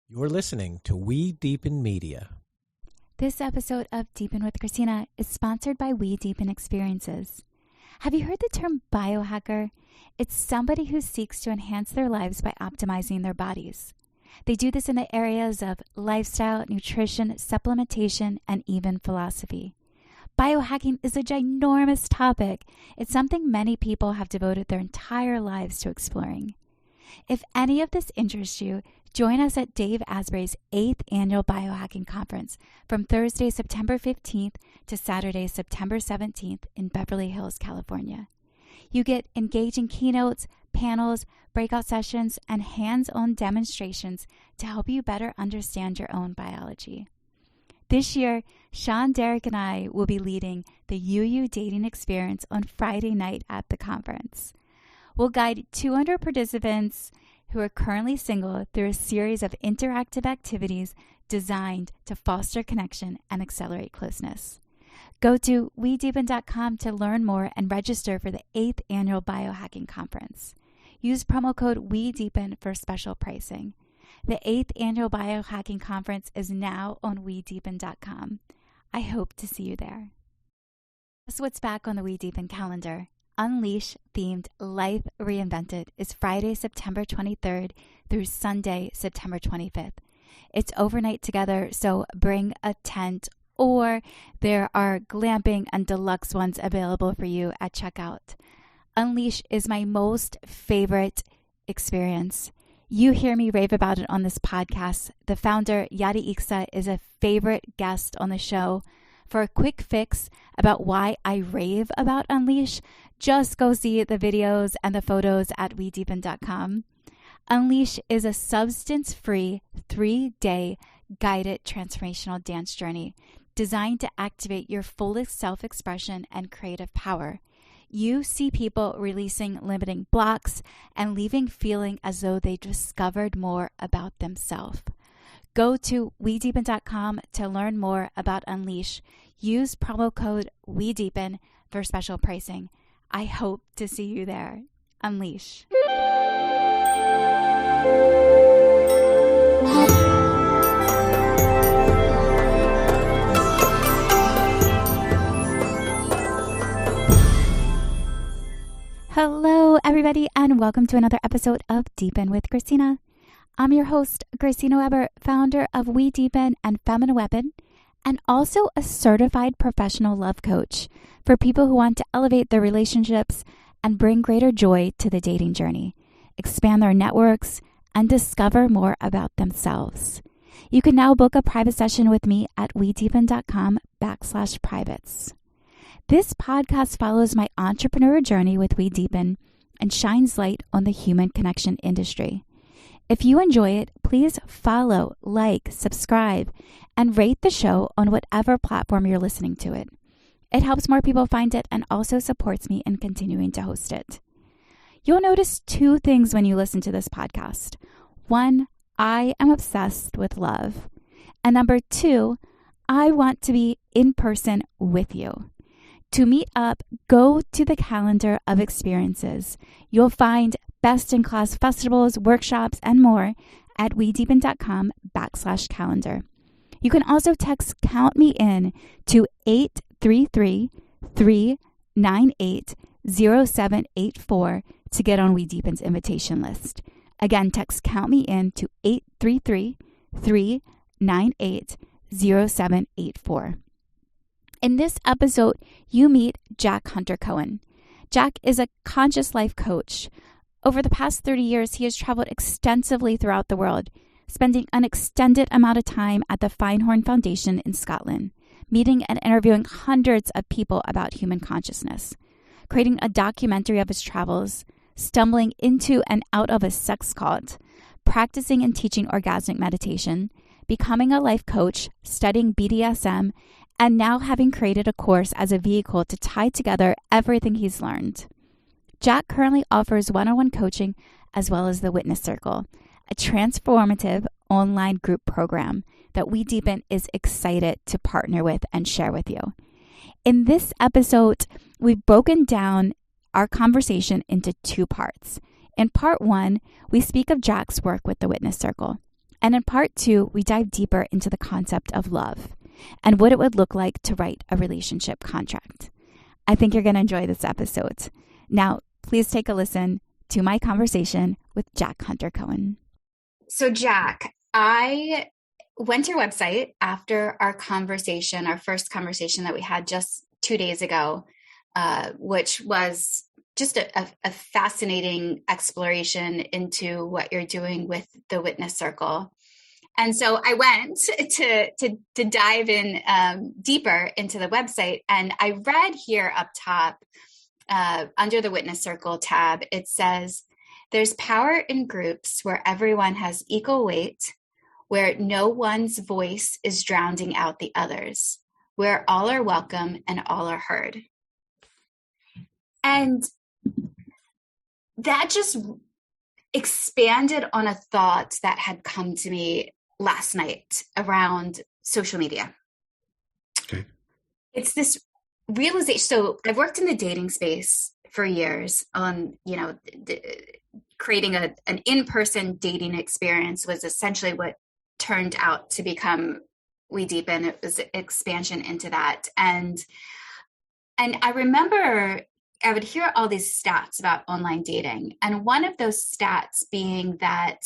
You're listening to We Deepen Media. This episode of Deepen with Christina is sponsored by We Deepen Experiences. Have you heard the term biohacker? It's somebody who seeks to enhance their lives by optimizing their bodies. They do this in the areas of lifestyle, nutrition, supplementation, and even philosophy. Biohacking is a ginormous topic. It's something many people have devoted their entire lives to exploring. If any of this interests you, join us at Dave Asprey's 8th Annual Biohacking Conference from Thursday, September 15th to Saturday, September 17th in Beverly Hills, California. You get engaging keynotes, panels, breakout sessions, and hands-on demonstrations to help you better understand your own biology. This year, Sean, Derek, and I will be leading the UU Dating Experience on Friday night at the conference. We'll guide 200 participants who are currently single through a series of interactive activities designed to foster connection and accelerate closeness. Go to wedeepen.com to learn more and register for the 8th Annual Biohacking Conference. Use promo code WeDeepen for special pricing. The 8th Annual Biohacking Conference is now on wedeepen.com. I hope to see you there. That's what's back on the We Deepen calendar. Unleash themed Life Reinvented is Friday, September 23rd through Sunday, September 25th. It's overnight together, so bring a tent, or there are glamping and deluxe ones available for you at checkout. Unleash is my most favorite experience. You hear me rave about it on this podcast. The founder, Yadi Iksa, is a favorite guest on the show. For a quick fix about why I rave about Unleash, just go see the videos and the photos at wedeepen.com. Unleash is a substance-free 3-day guided transformational dance journey designed to activate your fullest self-expression and creative power. You see people releasing limiting blocks and leaving feeling as though they discovered more about themselves. Go to wedeepen.com to learn more about Unleash. Use promo code WeDeepen for special pricing. I hope to see you there. Unleash. Hello, everybody, and welcome to another episode of Deepen with Christina. I'm your host, Christina Weber, founder of We Deepen and Feminine Weapon, and also a certified professional love coach for people who want to elevate their relationships and bring greater joy to the dating journey, expand their networks, and discover more about themselves. You can now book a private session with me at wedeepen.com/privates. This podcast follows my entrepreneur journey with We Deepen and shines light on the human connection industry. If you enjoy it, please follow, like, subscribe, and rate the show on whatever platform you're listening to it. It helps more people find it and also supports me in continuing to host it. You'll notice two things when you listen to this podcast. One, I am obsessed with love. And number two, I want to be in person with you. To meet up, go to the calendar of experiences. You'll find best-in-class festivals, workshops, and more at wedeepen.com/calendar. You can also text Count Me In to 833-398-0784 to get on We Deepen's invitation list. Again, text Count Me In to 833-398-0784. In this episode, you meet Jack Hunter Cohen. Jack is a conscious life coach. Over the past 30 years, he has traveled extensively throughout the world, spending an extended amount of time at the Feinhorn Foundation in Scotland, meeting and interviewing hundreds of people about human consciousness, creating a documentary of his travels, stumbling into and out of a sex cult, practicing and teaching orgasmic meditation, becoming a life coach, studying BDSM, and now having created a course as a vehicle to tie together everything he's learned. Jack currently offers one-on-one coaching as well as the Witness Circle, a transformative online group program that We Deepen is excited to partner with and share with you. In this episode, we've broken down our conversation into two parts. In part one, we speak of Jack's work with the Witness Circle. And in part 2, we dive deeper into the concept of love and what it would look like to write a relationship contract. I think you're going to enjoy this episode. Now, please take a listen to my conversation with Jack Hunter Cohen. So Jack, I went to your website after our conversation, our first conversation that we had just 2 days ago, which was just a fascinating exploration into what you're doing with the Witness Circle. And so I went to dive in deeper into the website, and I read here up top under the Witness Circle tab, it says, "There's power in groups where everyone has equal weight, where no one's voice is drowning out the others, where all are welcome and all are heard." And that just expanded on a thought that had come to me last night around social media. Okay. It's this realization. So I've worked in the dating space for years on, creating an in-person dating experience was essentially what turned out to become We Deepen. It was an expansion into that. And I remember I would hear all these stats about online dating. And one of those stats being that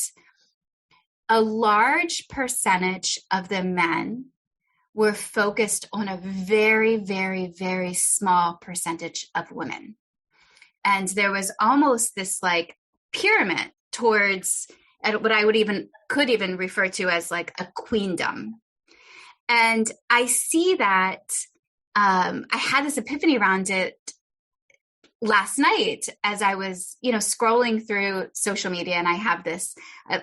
a large percentage of the men were focused on a very, very, very small percentage of women. And there was almost this like pyramid towards what I could even refer to as like a queendom. And I see that I had this epiphany around it last night as I was, scrolling through social media, and I have this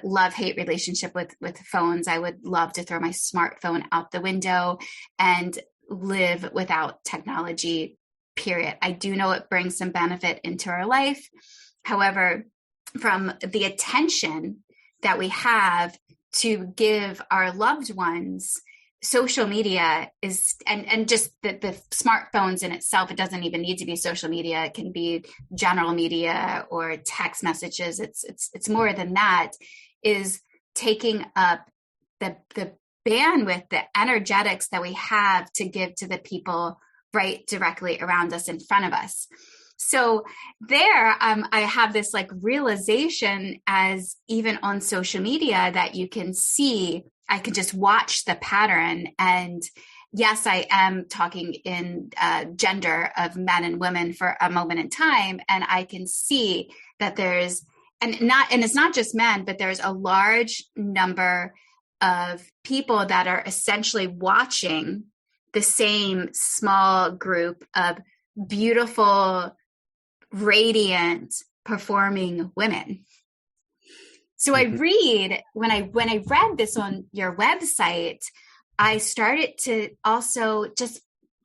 love-hate relationship with phones. I would love to throw my smartphone out the window and live without technology, period. I do know it brings some benefit into our life. However, from the attention that we have to give our loved ones, social media is, and just the smartphones in itself, it doesn't even need to be social media. It can be general media or text messages. It's more than that, is taking up the bandwidth, the energetics that we have to give to the people right directly around us, in front of us. So there, I have this like realization, as even on social media, that you can see, I could just watch the pattern. And yes, I am talking in gender of men and women for a moment in time. And I can see that there's, and it's not just men, but there's a large number of people that are essentially watching the same small group of beautiful, radiant, performing women. So I read, when I read this on your website, I started to also just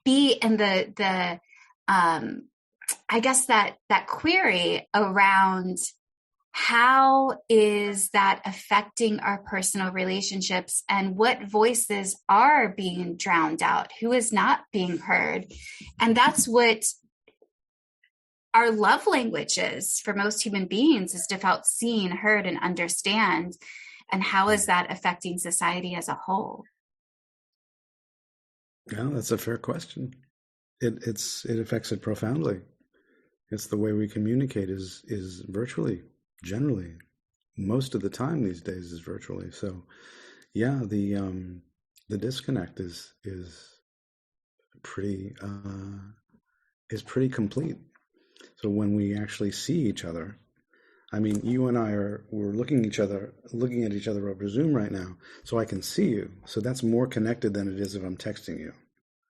be in the I guess that query around how is that affecting our personal relationships, and what voices are being drowned out, who is not being heard. And that's what our love language is for most human beings, is to feel seen, heard, and understand. And how is that affecting society as a whole? Yeah, that's a fair question. It affects it profoundly. It's the way we communicate is virtually, generally, most of the time these days is virtually. So yeah, the disconnect is pretty complete. So when we actually see each other, I mean, you and we're looking at each other over Zoom right now, so I can see you. So that's more connected than it is if I'm texting you.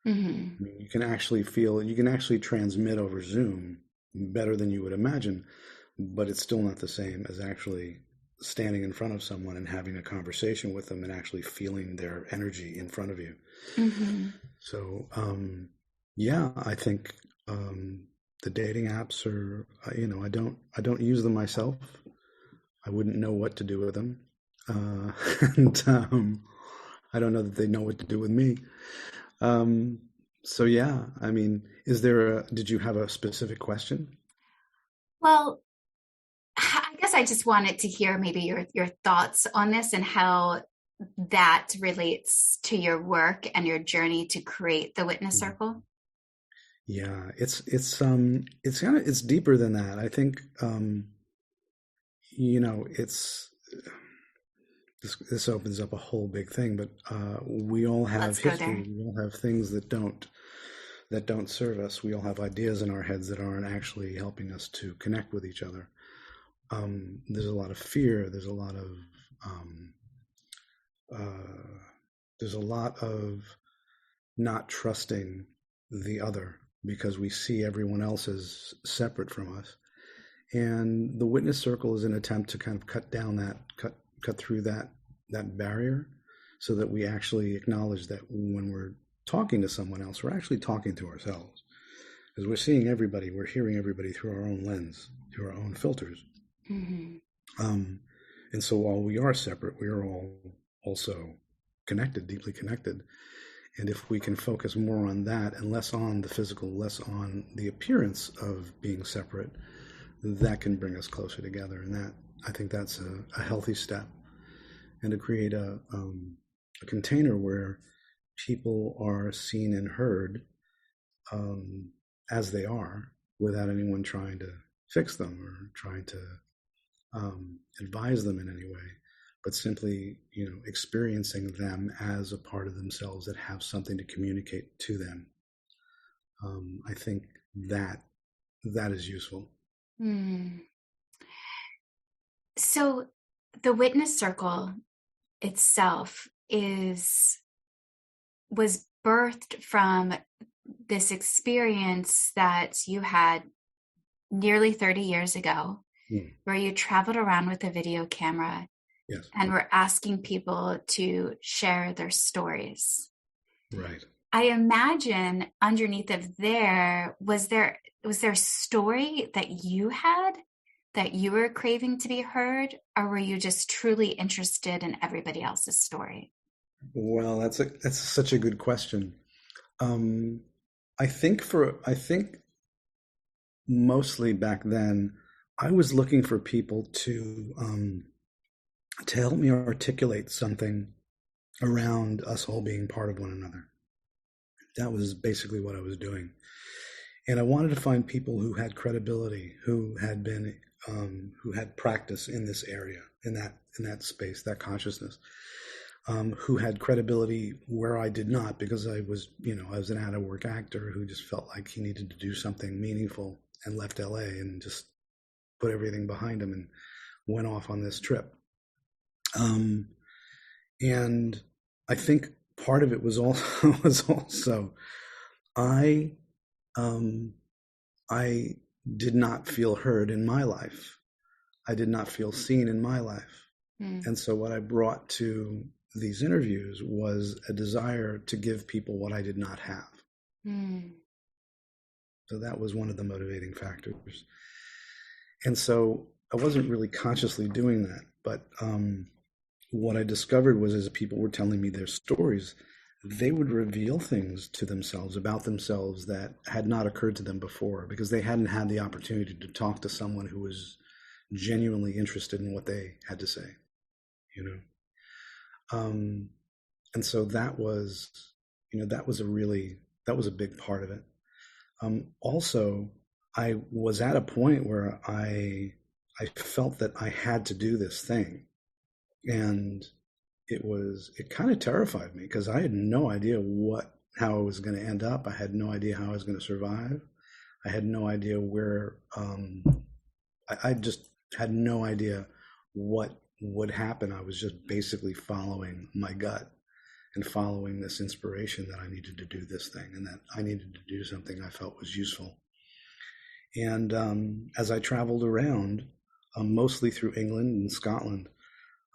Mm-hmm. I mean, you can actually transmit over Zoom better than you would imagine, but it's still not the same as actually standing in front of someone and having a conversation with them and actually feeling their energy in front of you. Mm-hmm. So, yeah, I think the dating apps are, I don't use them myself. I wouldn't know what to do with them. And I don't know that they know what to do with me. So yeah, I mean, did you have a specific question? Well, I guess guess I just wanted to hear maybe your thoughts on this and how that relates to your work and your journey to create the witness circle. Yeah, it's deeper than that. I think this opens up a whole big thing, but we all have history. We all have things that don't serve us. We all have ideas in our heads that aren't actually helping us to connect with each other. There's a lot of fear. There's a lot of not trusting the other because we see everyone else as separate from us. And the witness circle is an attempt to kind of cut through that barrier so that we actually acknowledge that when we're talking to someone else, we're actually talking to ourselves. Because we're seeing everybody, we're hearing everybody through our own lens, through our own filters. Mm-hmm. And so while we are separate, we are all also connected, deeply connected. And if we can focus more on that and less on the physical, less on the appearance of being separate, that can bring us closer together. And I think that's a healthy step. And to create a container where people are seen and heard as they are, without anyone trying to fix them or trying to advise them in any way, but simply, experiencing them as a part of themselves that have something to communicate to them. I think that is useful. So the witness circle itself was birthed from this experience that you had nearly 30 years ago, where you traveled around with a video camera. Yes. And were asking people to share their stories. Right. I imagine underneath of there, was there a story that you had that you were craving to be heard, or were you just truly interested in everybody else's story? Well, that's such a good question. I think mostly back then, I was looking for people to help me articulate something around us all being part of one another. That was basically what I was doing. And I wanted to find people who had credibility, who had practice in this area, in that space, that consciousness, who had credibility where I did not, because I was an out of work actor who just felt like he needed to do something meaningful and left LA and just put everything behind him and went off on this trip. And I think part of it was also I did not feel heard in my life. I did not feel seen in my life. And so what I brought to these interviews was a desire to give people what I did not have. So that was one of the motivating factors. And so I wasn't really consciously doing that, but what I discovered was as people were telling me their stories, they would reveal things to themselves about themselves that had not occurred to them before because they hadn't had the opportunity to talk to someone who was genuinely interested in what they had to say, and so that was a big part of it. Also, I was at a point where I felt that I had to do this thing. And it kind of terrified me because I had no idea how I was going to end up. I had no idea how I was going to survive. I had no idea where, I just had no idea what would happen. I was just basically following my gut and following this inspiration that I needed to do this thing and that I needed to do something I felt was useful. And as I traveled around, mostly through England and Scotland,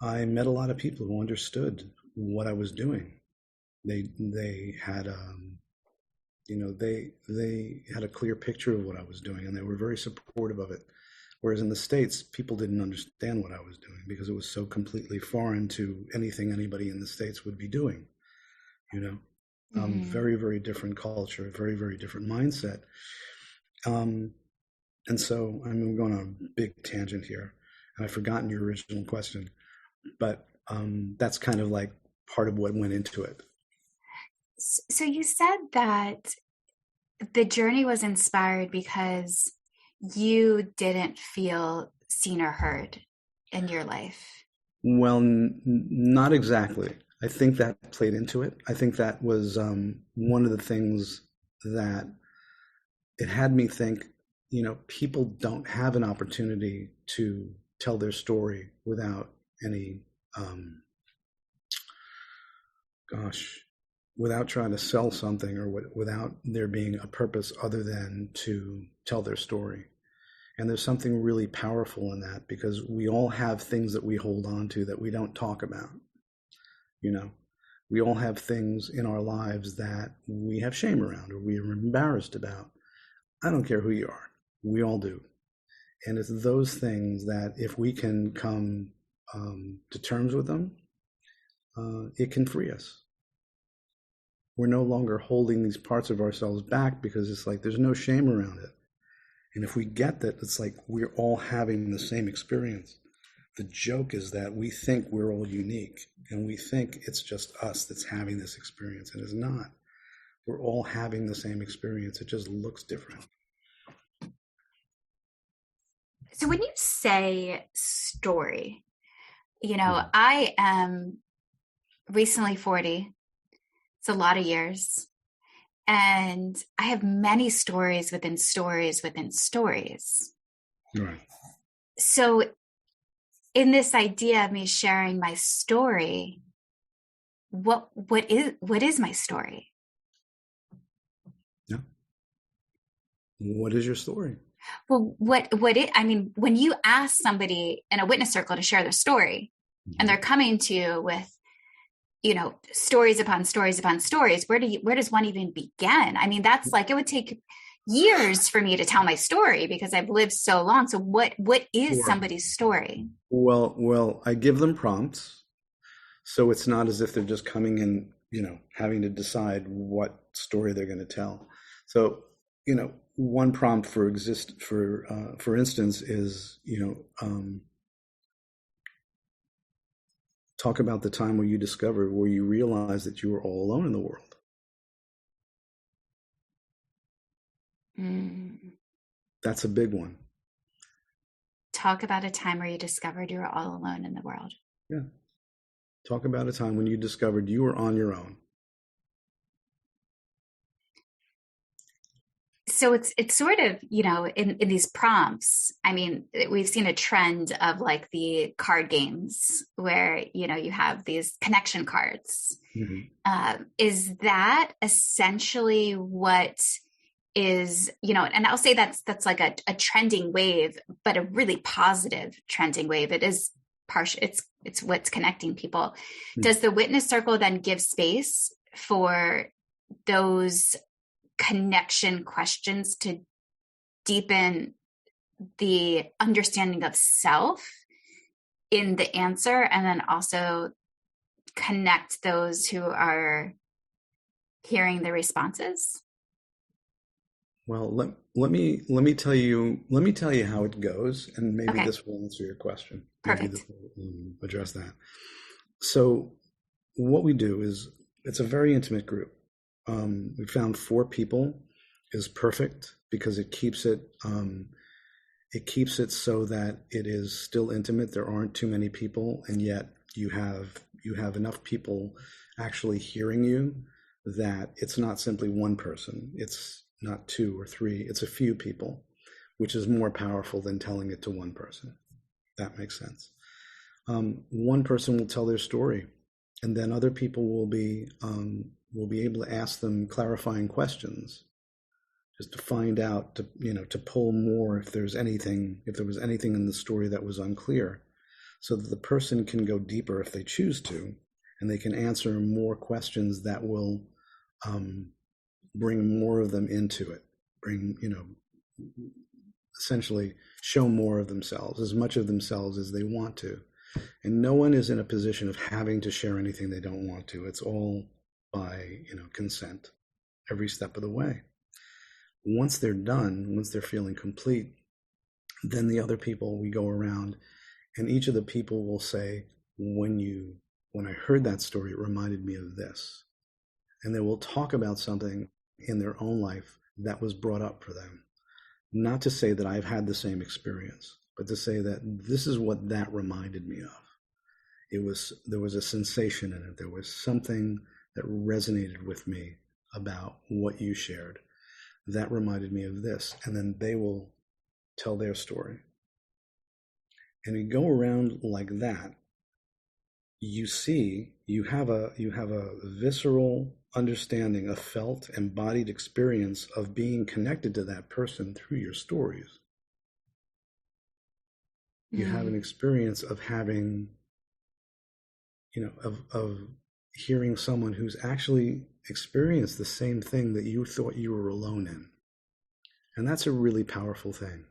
I met a lot of people who understood what I was doing. They had they had a clear picture of what I was doing, and they were very supportive of it. Whereas in the States, people didn't understand what I was doing because it was so completely foreign to anything anybody in the States would be doing. Very, very different culture, very, very different mindset. And so, we're going on a big tangent here. And I've forgotten your original question, but that's kind of like part of what went into it. So you said that the journey was inspired because you didn't feel seen or heard in your life. Well, not exactly. I think that played into it. I think that was one of the things that it had me think, people don't have an opportunity to tell their story without any, without trying to sell something or without there being a purpose other than to tell their story. And there's something really powerful in that, because we all have things that we hold on to that we don't talk about. We all have things in our lives that we have shame around or we are embarrassed about. I don't care who you are. We all do. And it's those things that if we can come to terms with them, it can free us. We're no longer holding these parts of ourselves back because it's like there's no shame around it. And if we get that, it's like we're all having the same experience. The joke is that we think we're all unique and we think it's just us that's having this experience, and it's not. We're all having the same experience. It just looks different. So when you say story, I am recently 40. It's a lot of years. And I have many stories within stories within stories. Right. So in this idea of me sharing my story, what is my story? Yeah. What is your story? Well, when you ask somebody in a witness circle to share their story, and they're coming to you with, stories upon stories upon stories, where does one even begin? I mean, that's like, it would take years for me to tell my story because I've lived so long. So what is somebody's story? Well, I give them prompts. So it's not as if they're just coming in, having to decide what story they're going to tell. So, one prompt for instance is, talk about the time where you realized that you were all alone in the world. That's a big one. Talk about a time where you discovered you were all alone in the world. Yeah. Talk about a time when you discovered you were on your own. So it's sort of, in these prompts, I mean, we've seen a trend of like the card games where, you have these connection cards. Mm-hmm. Is that essentially what is, and I'll say that's like a trending wave, but a really positive trending wave. It is partial. It's what's connecting people. Mm-hmm. Does the witness circle then give space for those connection questions to deepen the understanding of self in the answer, and then also connect those who are hearing the responses? Well, let me tell you how it goes, and maybe this will answer your question. Perfect. Maybe this will address that. So what we do is, it's a very intimate group. We found 4 people is perfect because it keeps it so that it is still intimate. There aren't too many people, and yet you have enough people actually hearing you that it's not simply one person. It's not 2 or 3. It's a few people, which is more powerful than telling it to one person. That makes sense. One person will tell their story, and then other people will be able to ask them clarifying questions, just to find out, to pull more if there was anything in the story that was unclear, so that the person can go deeper if they choose to, and they can answer more questions that will bring more of them into it, essentially show more of themselves, as much of themselves as they want to. And no one is in a position of having to share anything they don't want to. It's all by consent every step of the way. Once they're done, once they're feeling complete, then the other people, we go around And each of the people will say, when I heard that story, it reminded me of this. And they will talk about something in their own life that was brought up for them. Not to say that I've had the same experience, but to say that this is what that reminded me of. There was a sensation in it. There was something that resonated with me about what you shared. That reminded me of this. And then they will tell their story. And you go around like that, you have a visceral understanding, a felt, embodied experience of being connected to that person through your stories. You have an experience of having, of hearing someone who's actually experienced the same thing that you thought you were alone in. And that's a really powerful thing.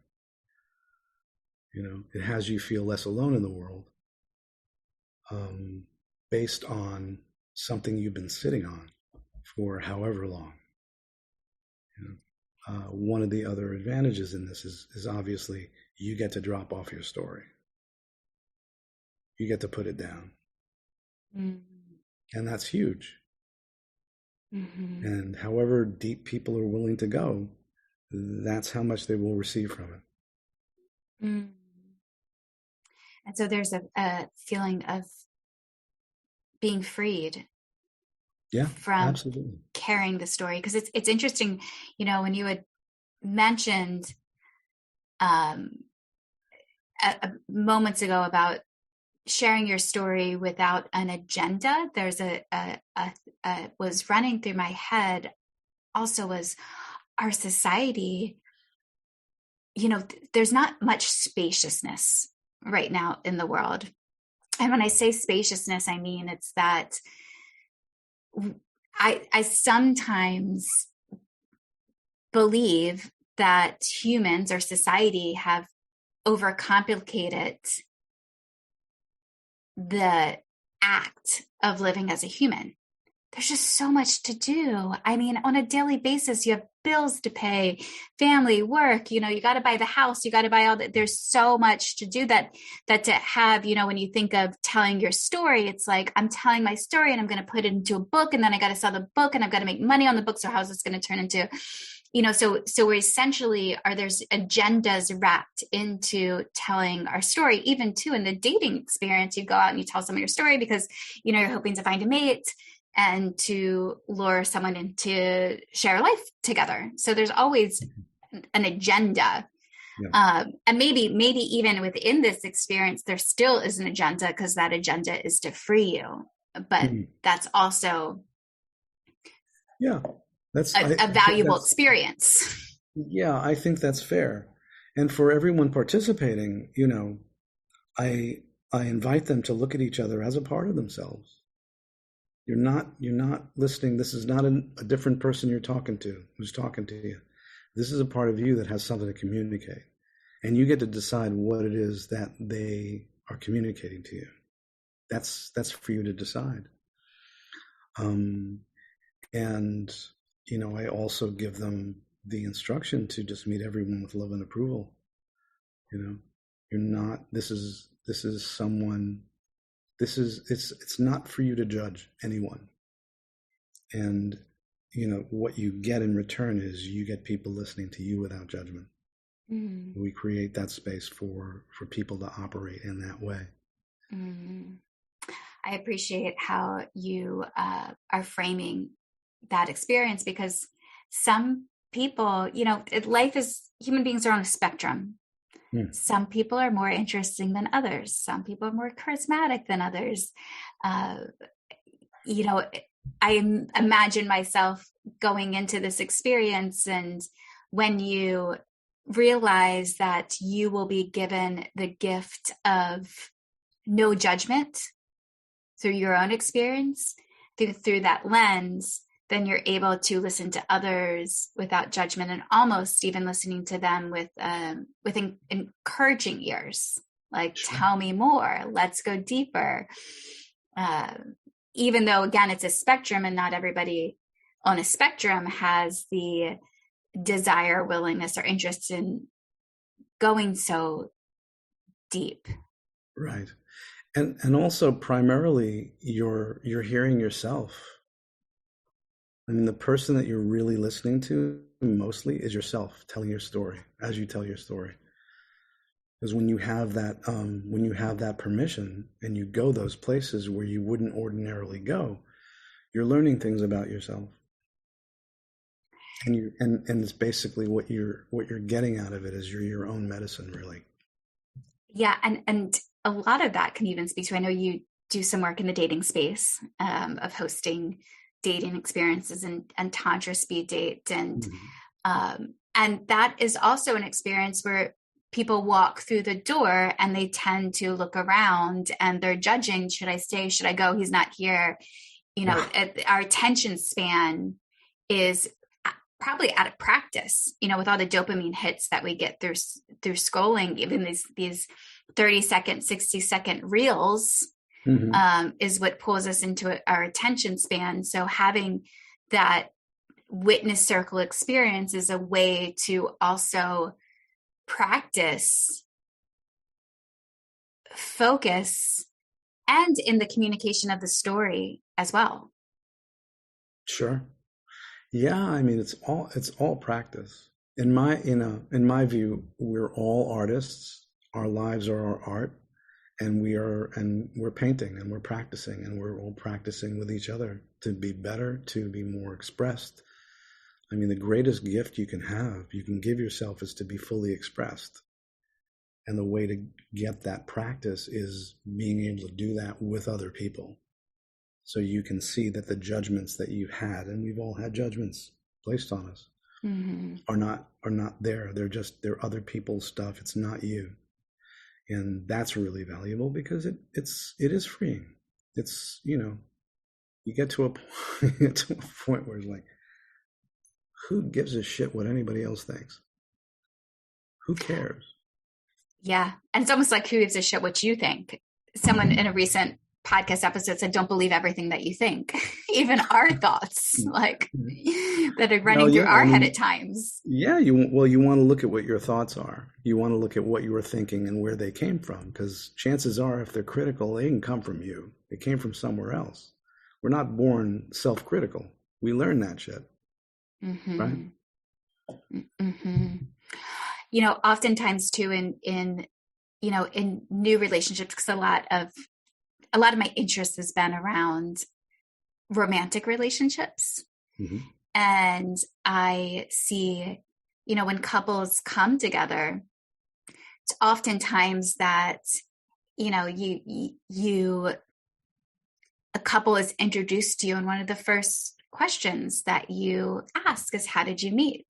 It has you feel less alone in the world, based on something you've been sitting on for however long. One of the other advantages in this is obviously you get to drop off your story. You get to put it down. And that's huge. And however deep people are willing to go, that's how much they will receive from it. And so there's a feeling of being freed from absolutely carrying the story. Because it's interesting, when you had mentioned moments ago about sharing your story without an agenda, there's was running through my head also was our society, there's not much spaciousness right now in the world. And when I say spaciousness, I mean it's that I sometimes believe that humans or society have overcomplicated the act of living as a human. There's just so much to do. I mean, on a daily basis, you have bills to pay, family, work, you got to buy the house, you got to buy all that. There's so much to do that to have, when you think of telling your story, it's like, I'm telling my story and I'm going to put it into a book, and then I got to sell the book and I've got to make money on the book. So how's this going to turn into, so we're essentially there's agendas wrapped into telling our story. Even too, in the dating experience, you go out and you tell someone your story because, you're hoping to find a mate and to lure someone into share life together. So there's always an agenda. And maybe even within this experience, there still is an agenda, because that agenda is to free you. But that's also that's a valuable experience. Yeah, I think that's fair. And for everyone participating, I invite them to look at each other as a part of themselves. You're not listening. This is not a different person you're talking to who's talking to you. This is a part of you that has something to communicate. And you get to decide what it is that they are communicating to you. That's for you to decide. And, I also give them the instruction to just meet everyone with love and approval. It's not for you to judge anyone. And, what you get in return is you get people listening to you without judgment. We create that space for people to operate in that way. I appreciate how you are framing that experience, because some people, life is, human beings are on a spectrum. Some people are more interesting than others. Some people are more charismatic than others. I imagine myself going into this experience, and when you realize that you will be given the gift of no judgment through your own experience, through that lens, then you're able to listen to others without judgment, and almost even listening to them with encouraging ears, like, tell me more, let's go deeper. Even though, again, it's a spectrum, and not everybody on a spectrum has the desire, willingness, or interest in going so deep. Right. And also primarily you're hearing yourself. I mean, the person that you're really listening to mostly is yourself telling your story as you tell your story. Because when you have that permission and you go those places where you wouldn't ordinarily go, you're learning things about yourself. And it's basically what you're getting out of it is you're your own medicine, really. Yeah, and a lot of that can even speak to, I know you do some work in the dating space, of hosting dating experiences and Tantra Speed Date. And that is also an experience where people walk through the door and they tend to look around and they're judging, should I stay? Should I go? He's not here. You know, our attention span is probably out of practice, you know, with all the dopamine hits that we get through scrolling, even these 30-second, 60-second reels, is what pulls us into our attention span. So having that witness circle experience is a way to also practice focus and in the communication of the story as well. Sure. Yeah, I mean, it's all practice. In my view, we're all artists. Our lives are our art, and we're painting and we're practicing and we're all practicing with each other to be better, to be more expressed. I mean, the greatest gift you can give yourself is to be fully expressed. And the way to get that practice is being able to do that with other people. So you can see that the judgments that you've had, and we've all had judgments placed on us, are not there. They're other people's stuff. It's not you. And that's really valuable because it is freeing. It's, you know, you get to a point where it's like, who gives a shit what anybody else thinks? Who cares? Yeah. And it's almost like, who gives a shit what you think? Someone in a recent podcast episode said, don't believe everything that you think, even our thoughts, like that are running through our head at times. Yeah. You want to look at what your thoughts are. You want to look at what you were thinking and where they came from, because chances are, if they're critical, they can come from you. It came from somewhere else. We're not born self-critical. We learn that shit. Right. You know, oftentimes too, in new relationships, because a lot of my interest has been around romantic relationships. And I see, you know, when couples come together, it's oftentimes that, you know, a couple is introduced to you, and one of the first questions that you ask is, how did you meet?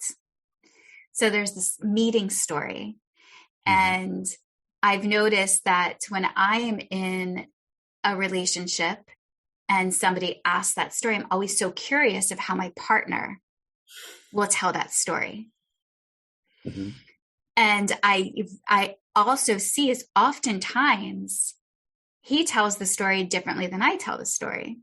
So there's this meeting story. And I've noticed that when I am in a relationship and somebody asks that story, I'm always so curious of how my partner will tell that story. And I also see is oftentimes he tells the story differently than I tell the story.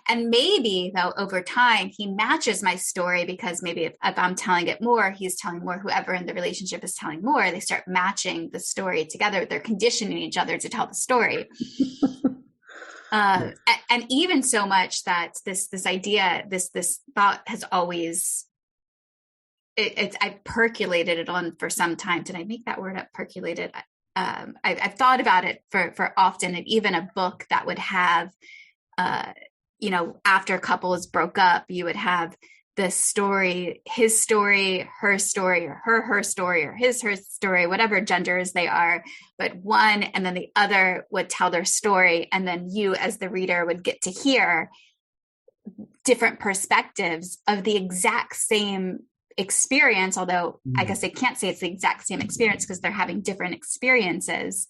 And maybe, though, over time, he matches my story, because maybe if I'm telling it more, he's telling more, whoever in the relationship is telling more, they start matching the story together. They're conditioning each other to tell the story. And even so much that this idea, this thought has always, I've percolated it on for some time. Did I make that word up, percolated? I've thought about it for often, and even a book that would have, you know, after couples broke up, you would have the story, his story, her story, or her story, or his, her story, whatever genders they are, but one, and then the other would tell their story. And then you as the reader would get to hear different perspectives of the exact same experience. Although I guess I can't say it's the exact same experience, because they're having different experiences,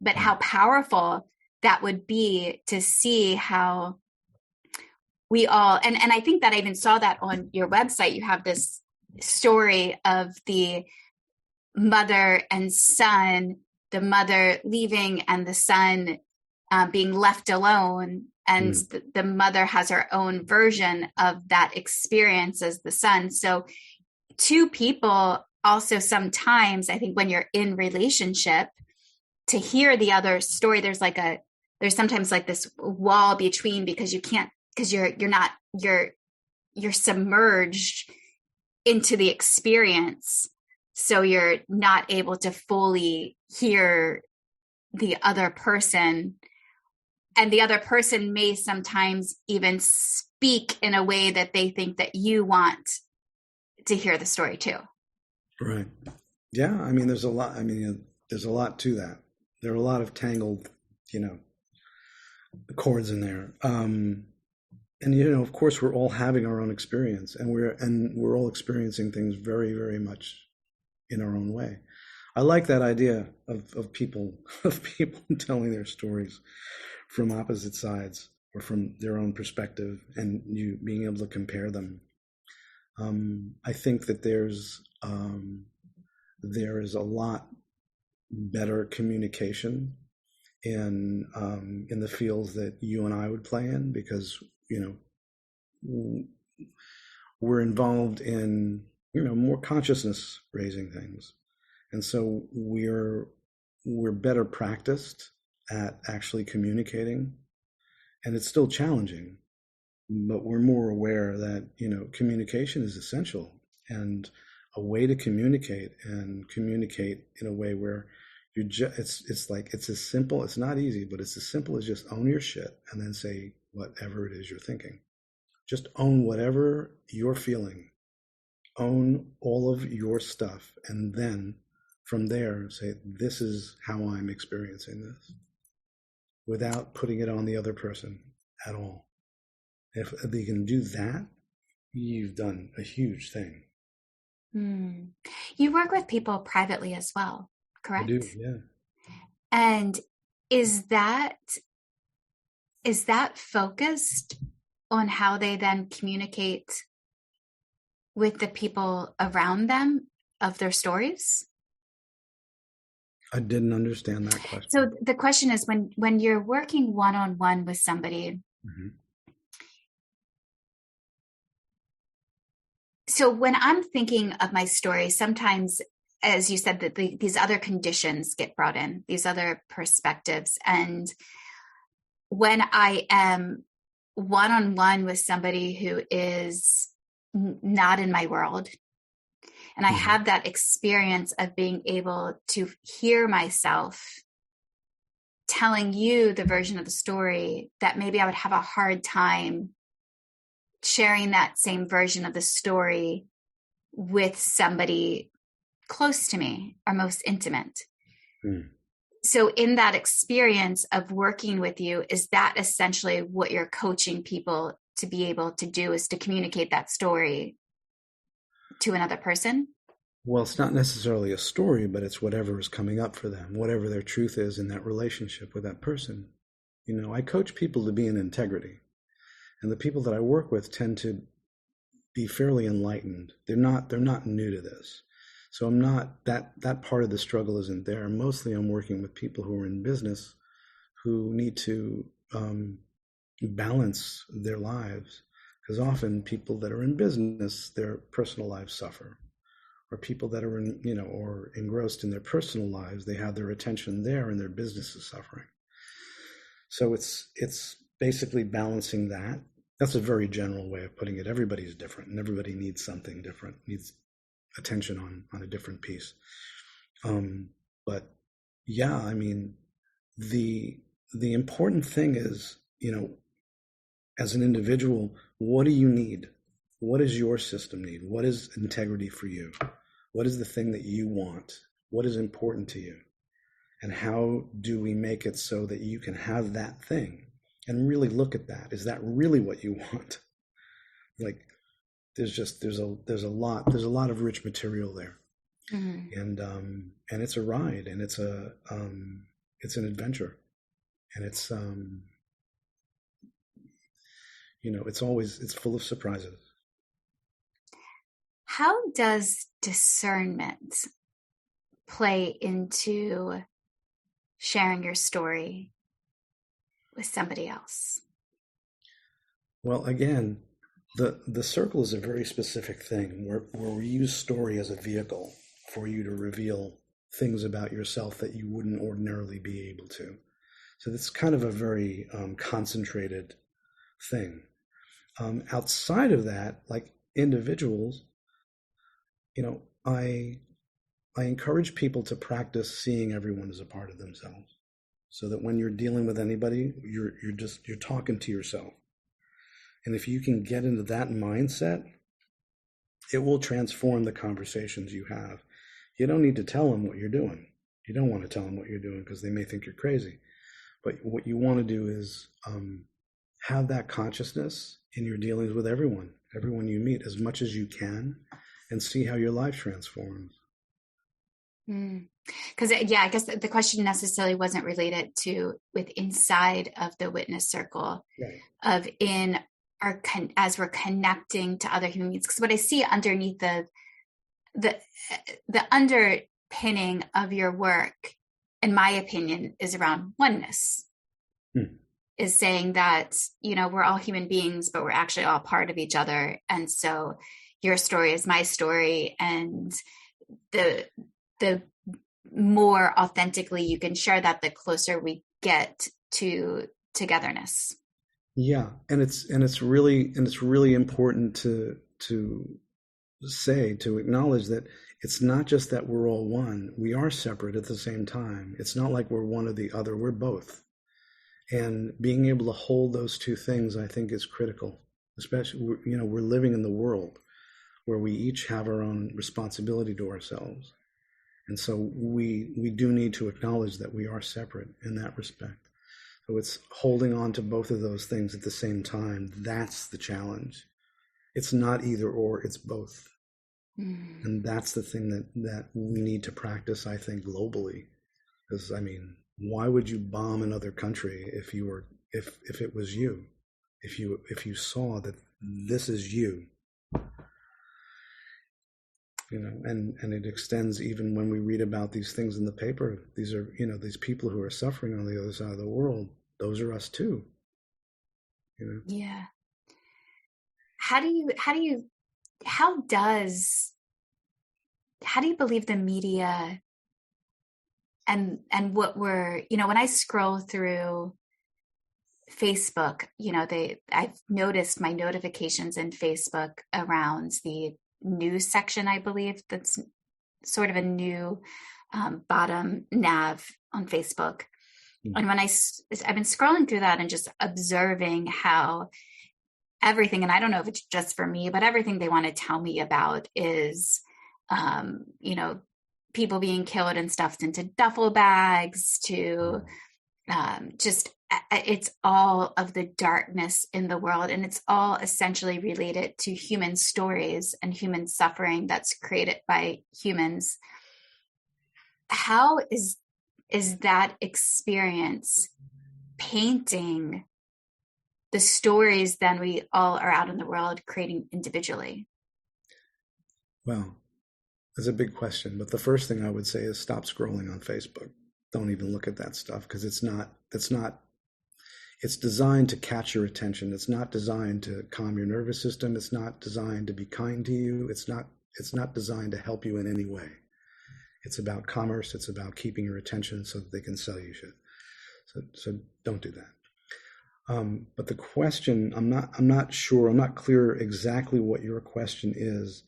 but how powerful that would be to see how we all, and I think that I even saw that on your website. You have this story of the mother and son, the mother leaving and the son being left alone. And the mother has her own version of that experience as the son. So two people also, sometimes I think when you're in relationship, to hear the other story, there's sometimes like this wall between, because you're submerged into the experience. So you're not able to fully hear the other person. And the other person may sometimes even speak in a way that they think that you want to hear the story too. Right. Yeah. I mean, there's a lot to that. There are a lot of tangled, chords in there. And, of course, we're all having our own experience, and we're all experiencing things very, very much in our own way. I like that idea of people telling their stories from opposite sides or from their own perspective, and you being able to compare them. I think that there is a lot better communication in the fields that you and I would play in, because we're involved in more consciousness raising things, and so we're better practiced at actually communicating, and it's still challenging, but we're more aware that communication is essential, and a way to communicate in a way where it's as simple, it's not easy, but it's as simple as just own your shit and then say whatever it is you're thinking. Just own whatever you're feeling, own all of your stuff, and then from there say, this is how I'm experiencing this, without putting it on the other person at all. If you can do that, you've done a huge thing. You work with people privately as well, correct? I do, yeah. And is that focused on how they then communicate with the people around them of their stories? I didn't understand that question. So the question is, when you're working one-on-one with somebody, mm-hmm. So when I'm thinking of my story, sometimes, as you said, that these other conditions get brought in, these other perspectives. And when I am one-on-one with somebody who is not in my world, and I have that experience of being able to hear myself telling you the version of the story that maybe I would have a hard time sharing that same version of the story with somebody close to me or most intimate. So in that experience of working with you, is that essentially what you're coaching people to be able to do, is to communicate that story to another person? Well, it's not necessarily a story, but it's whatever is coming up for them, whatever their truth is in that relationship with that person. I coach people to be in integrity. And the people that I work with tend to be fairly enlightened. They're not new to this. So I'm not, that part of the struggle isn't there. Mostly I'm working with people who are in business who need to balance their lives, because often people that are in business, their personal lives suffer. Or people that are or engrossed in their personal lives, they have their attention there and their business is suffering. So it's basically balancing that. That's a very general way of putting it. Everybody's different, and everybody needs something different, needs attention on a different piece. But yeah, I mean, the important thing is, as an individual, what do you need? What does your system need? What is integrity for you? What is the thing that you want? What is important to you? And how do we make it so that you can have that thing and really look at that? Is that really what you want? Like, there's a lot of rich material there. Mm-hmm. And it's a ride, and it's an adventure, and it's it's full of surprises. How does discernment play into sharing your story with somebody else? Well, again, the circle is a very specific thing where we use story as a vehicle for you to reveal things about yourself that you wouldn't ordinarily be able to. So it's kind of a very concentrated thing. Outside of that, like individuals, I encourage people to practice seeing everyone as a part of themselves, so that when you're dealing with anybody, you're talking to yourself. And if you can get into that mindset, it will transform the conversations you have. You don't need to tell them what you're doing. You don't want to tell them what you're doing because they may think you're crazy. But what you want to do is have that consciousness in your dealings with everyone you meet, as much as you can, and see how your life transforms. Because, I guess the question necessarily wasn't related to with inside of the witness circle, right, of in our as we're connecting to other human beings. Because what I see underneath the underpinning of your work, in my opinion, is around oneness. Is saying that, we're all human beings, but we're actually all part of each other. And so your story is my story. And the more authentically you can share that, the closer we get to togetherness. Yeah. And it's really important to acknowledge that it's not just that we're all one. We are separate at the same time. It's not like we're one or the other. We're both. And being able to hold those two things, I think, is critical. Especially, we're living in the world where we each have our own responsibility to ourselves. And so we do need to acknowledge that we are separate in that respect. So it's holding on to both of those things at the same time. That's the challenge. It's not either or, it's both. And that's the thing that we need to practice, I think, globally. Because, why would you bomb another country if it was you? If you saw that this is you, and it extends even when we read about these things in the paper. These are, these people who are suffering on the other side of the world. Those are us too. Yeah. How do you believe the media and what we're, when I scroll through Facebook, I've noticed my notifications in Facebook around the news section, I believe that's sort of a new bottom nav on Facebook. And when I've been scrolling through that and just observing how everything, and I don't know if it's just for me, but everything they want to tell me about is, people being killed and stuffed into duffel bags to it's all of the darkness in the world. And it's all essentially related to human stories and human suffering that's created by humans. How is that experience painting the stories then we all are out in the world creating individually? Well, that's a big question. But the first thing I would say is stop scrolling on Facebook. Don't even look at that stuff, because it's designed to catch your attention. It's not designed to calm your nervous system. It's not designed to be kind to you. It's not designed to help you in any way. It's about commerce. It's about keeping your attention so that they can sell you shit. So don't do that. But the question, I'm not sure. I'm not clear exactly what your question is.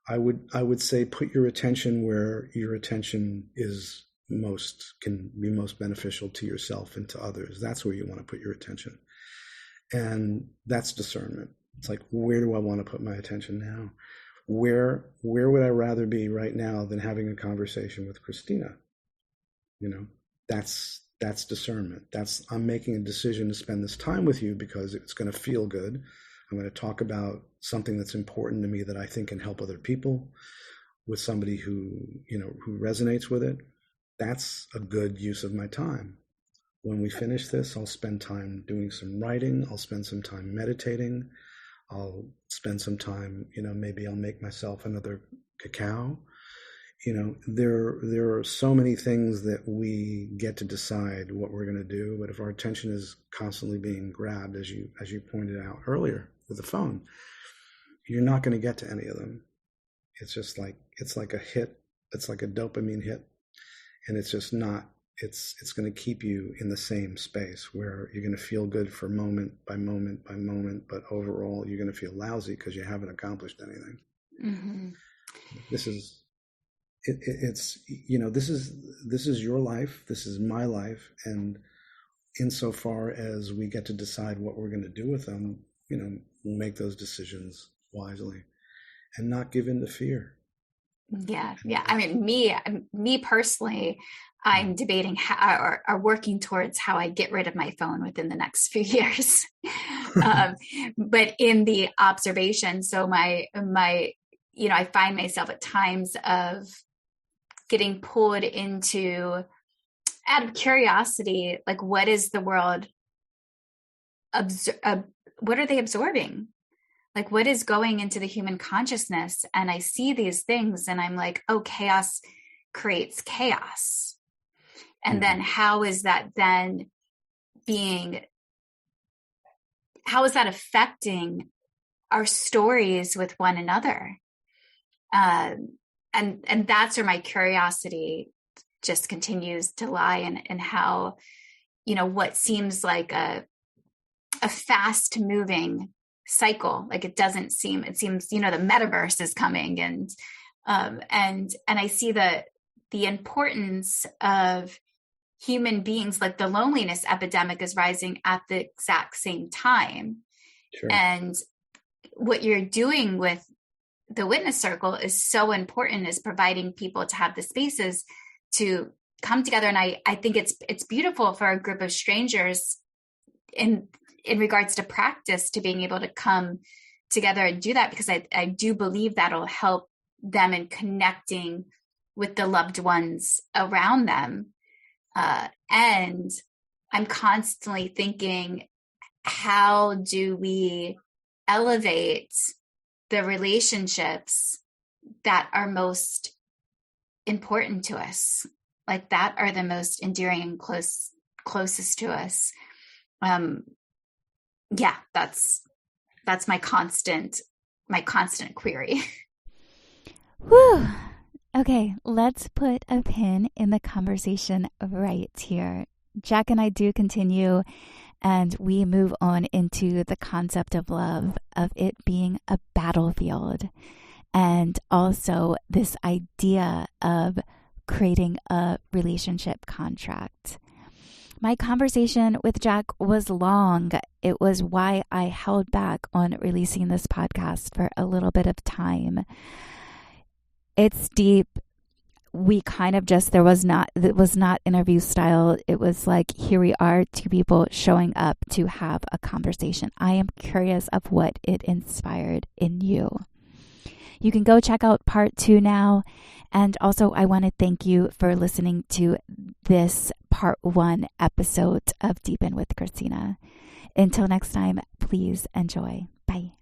I would say put your attention where your attention can be most beneficial to yourself and to others. That's where you want to put your attention. And that's discernment. It's like, where do I want to put my attention now? Where would I rather be right now than having a conversation with Christina? That's discernment. I'm making a decision to spend this time with you because it's going to feel good. I'm going to talk about something that's important to me that I think can help other people, with somebody who resonates with it. That's a good use of my time. When we finish this, I'll spend time doing some writing. I'll spend some time meditating. I'll spend some time, maybe I'll make myself another cacao. There are so many things that we get to decide what we're going to do. But if our attention is constantly being grabbed, as you pointed out earlier with the phone, you're not going to get to any of them. It's like a hit. It's like a dopamine hit. And it's just not, it's going to keep you in the same space where you're going to feel good for moment by moment by moment, but overall you're going to feel lousy because you haven't accomplished anything. Mm-hmm. This is, it's, this is your life. This is my life. And insofar as we get to decide what we're going to do with them, we'll make those decisions wisely and not give in to fear. Yeah. I mean, me personally, I'm debating how, or working towards how I get rid of my phone within the next few years. But in the observation, so I find myself at times of getting pulled into, out of curiosity, like, what is the world, what are they absorbing? Like, what is going into the human consciousness? And I see these things and I'm like, oh, chaos creates chaos. And then how is that then how is that affecting our stories with one another? And that's where my curiosity just continues to lie in how, what seems like a fast moving cycle. Like it seems, the metaverse is coming and I see the importance of human beings, like the loneliness epidemic is rising at the exact same time. Sure. And what you're doing with the witness circle is so important, is providing people to have the spaces to come together. And I think it's beautiful for a group of strangers in regards to practice, to being able to come together and do that, because I do believe that'll help them in connecting with the loved ones around them. And I'm constantly thinking, how do we elevate the relationships that are most important to us, like that are the most endearing and closest to us? That's my constant query. Whew. Okay, let's put a pin in the conversation right here. Jack and I do continue, and we move on into the concept of love, of it being a battlefield, and also this idea of creating a relationship contract. My conversation with Jack was long. It was why I held back on releasing this podcast for a little bit of time. It's deep. We kind of it was not interview style. It was like, here we are, two people showing up to have a conversation. I am curious of what it inspired in you. You can go check out part 2 now. And also, I want to thank you for listening to this part 1 episode of Deepen with Christina. Until next time, please enjoy. Bye.